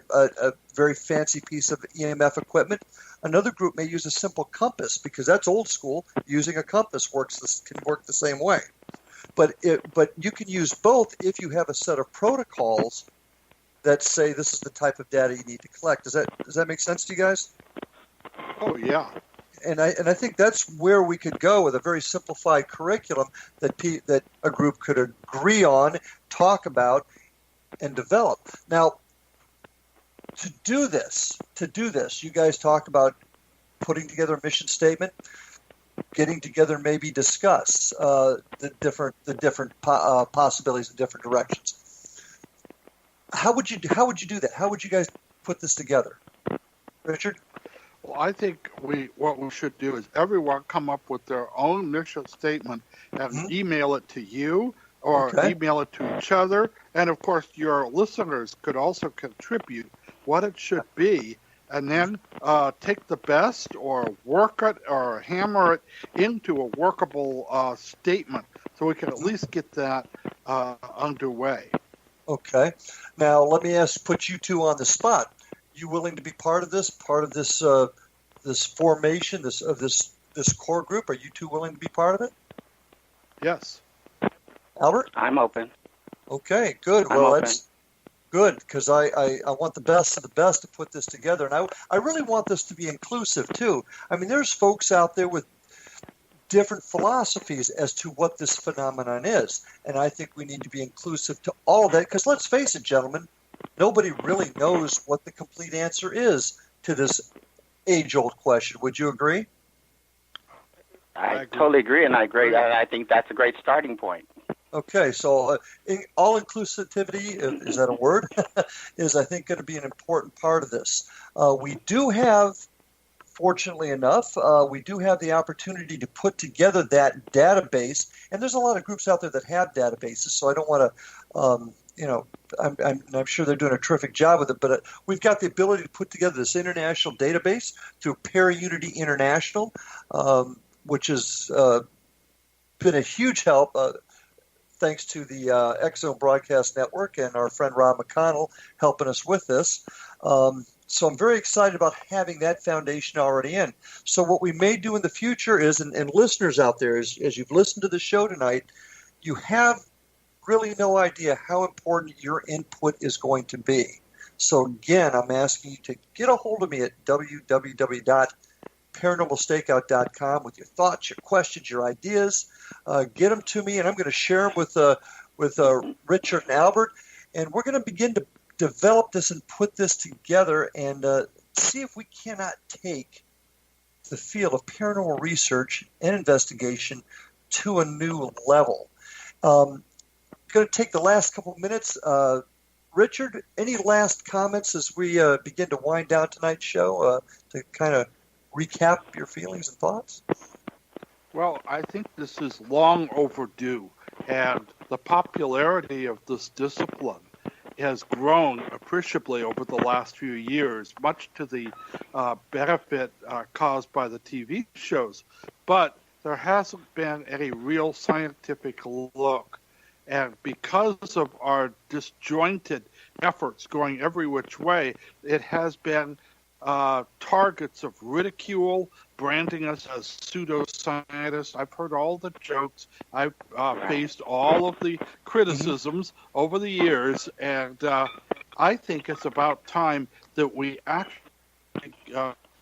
very fancy piece of EMF equipment. Another group may use a simple compass because that's old school. Using a compass can work the same way. But you can use both if you have a set of protocols that say this is the type of data you need to collect. Does that make sense to you guys? Oh yeah. And I think that's where we could go with a very simplified curriculum that a group could agree on, talk about, and develop. Now, to do this, you guys talk about putting together a mission statement, getting together, maybe discuss the different possibilities in different directions. How would you do that? How would you guys put this together, Richard? Well, I think what we should do is everyone come up with their own mission statement and email it to you or email it to each other. And, of course, your listeners could also contribute what it should be and then take the best or work it or hammer it into a workable statement so we can at least get that underway. Okay. Now, let me put you two on the spot. You willing to be part of this this formation, this core group? Are you two willing to be part of it? Yes. Albert? I'm open. Okay, good. That's good because I want the best of the best to put this together. And I really want this to be inclusive too. I mean, there's folks out there with different philosophies as to what this phenomenon is. And I think we need to be inclusive to all of that because let's face it, gentlemen, nobody really knows what the complete answer is to this age-old question. Would you agree? I totally agree, and I agree. I think that's a great starting point. Okay, so all-inclusivity, is that a word, is I think going to be an important part of this. We do have, fortunately enough, we do have the opportunity to put together that database, and there's a lot of groups out there that have databases, so I don't want to I'm sure they're doing a terrific job with it, but we've got the ability to put together this international database through Paraunity International, which has been a huge help thanks to the X-Zone Broadcast Network and our friend Rob McConnell helping us with this. So I'm very excited about having that foundation already in. So what we may do in the future is, and listeners out there, as you've listened to the show tonight, you have really no idea how important your input is going to be. So again, I'm asking you to get a hold of me at www.paranormalstakeout.com with your thoughts, your questions, your ideas. Get them to me, and I'm going to share them with with Richard and Albert, and we're going to begin to develop this and put this together and see if we cannot take the field of paranormal research and investigation to a new level. Going to take the last couple of minutes. Richard, any last comments as we begin to wind down tonight's show to kind of recap your feelings and thoughts? Well, I think this is long overdue, and the popularity of this discipline has grown appreciably over the last few years, much to the benefit caused by the TV shows. But there hasn't been any real scientific look. And because of our disjointed efforts going every which way, it has been targets of ridicule, branding us as pseudoscientists. I've heard all the jokes. I've faced all of the criticisms over the years, and I think it's about time that we actually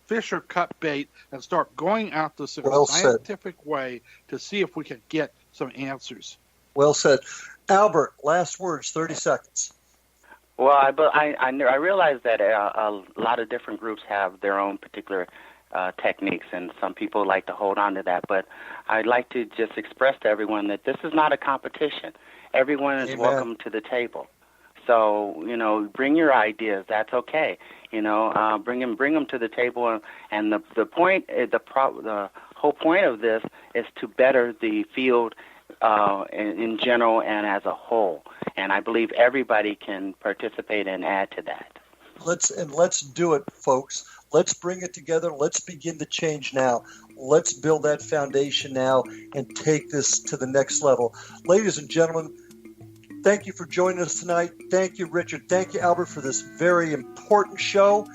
fish or cut bait and start going at this in a scientific way to see if we can get some answers. Well said. Albert, last words, 30 seconds. Well, I realize that a lot of different groups have their own particular techniques, and some people like to hold on to that. But I'd like to just express to everyone that this is not a competition. Everyone is welcome to the table. So, bring your ideas. That's okay. Bring them to the table. And the whole point of this is to better the field in general and as a whole. And I believe everybody can participate and add to that. Let's do it, folks. Let's bring it together. Let's begin to change now. Let's build that foundation now and take this to the next level. Ladies and gentlemen, thank you for joining us tonight. Thank you, Richard. Thank you, Albert, for this very important show.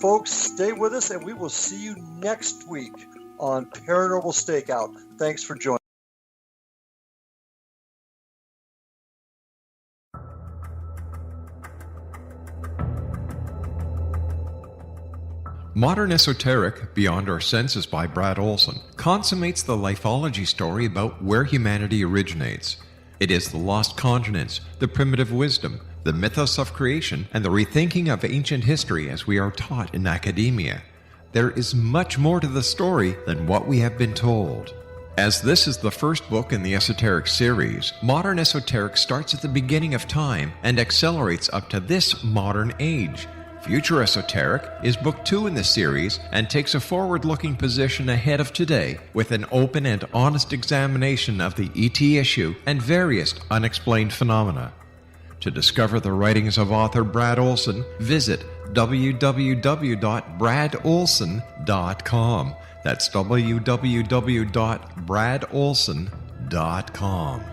Folks, stay with us, and we will see you next week on Paranormal Stakeout. Thanks for joining. Modern Esoteric, Beyond Our Senses by Brad Olson, consummates the lifeology story about where humanity originates. It is the lost continents, the primitive wisdom, the mythos of creation, and the rethinking of ancient history as we are taught in academia. There is much more to the story than what we have been told. As this is the first book in the Esoteric series, Modern Esoteric starts at the beginning of time and accelerates up to this modern age. Future Esoteric is book 2 in the series and takes a forward-looking position ahead of today with an open and honest examination of the ET issue and various unexplained phenomena. To discover the writings of author Brad Olson, visit www.bradolson.com. That's www.bradolson.com.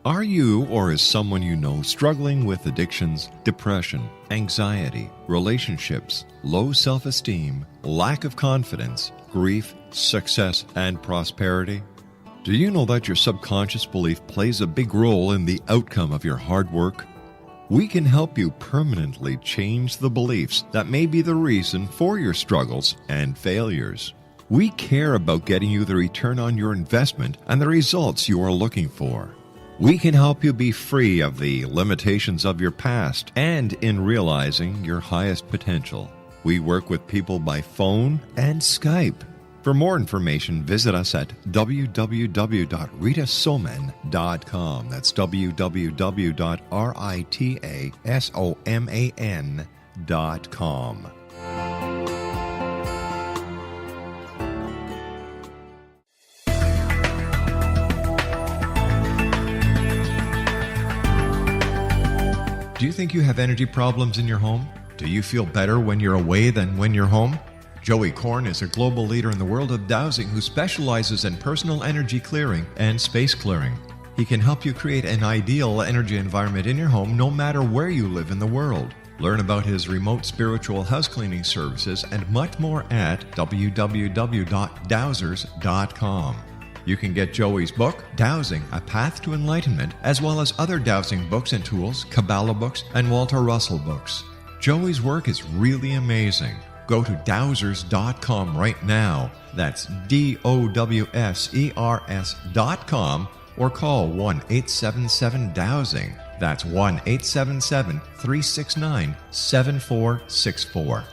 Are you or is someone you know struggling with addictions, depression, anxiety, relationships, low self-esteem, lack of confidence, grief, success, and prosperity? Do you know that your subconscious belief plays a big role in the outcome of your hard work? We can help you permanently change the beliefs that may be the reason for your struggles and failures. We care about getting you the return on your investment and the results you are looking for. We can help you be free of the limitations of your past and in realizing your highest potential. We work with people by phone and Skype. For more information, visit us at www.ritasoman.com. That's www.ritasoman.com. Do you think you have energy problems in your home? Do you feel better when you're away than when you're home? Joey Korn is a global leader in the world of dowsing who specializes in personal energy clearing and space clearing. He can help you create an ideal energy environment in your home no matter where you live in the world. Learn about his remote spiritual house cleaning services and much more at www.dowsers.com. You can get Joey's book, Dowsing, A Path to Enlightenment, as well as other dowsing books and tools, Kabbalah books, and Walter Russell books. Joey's work is really amazing. Go to dowsers.com right now. That's DOWSERS.com, or call 1-877-DOWSING. That's 1-877-369-7464.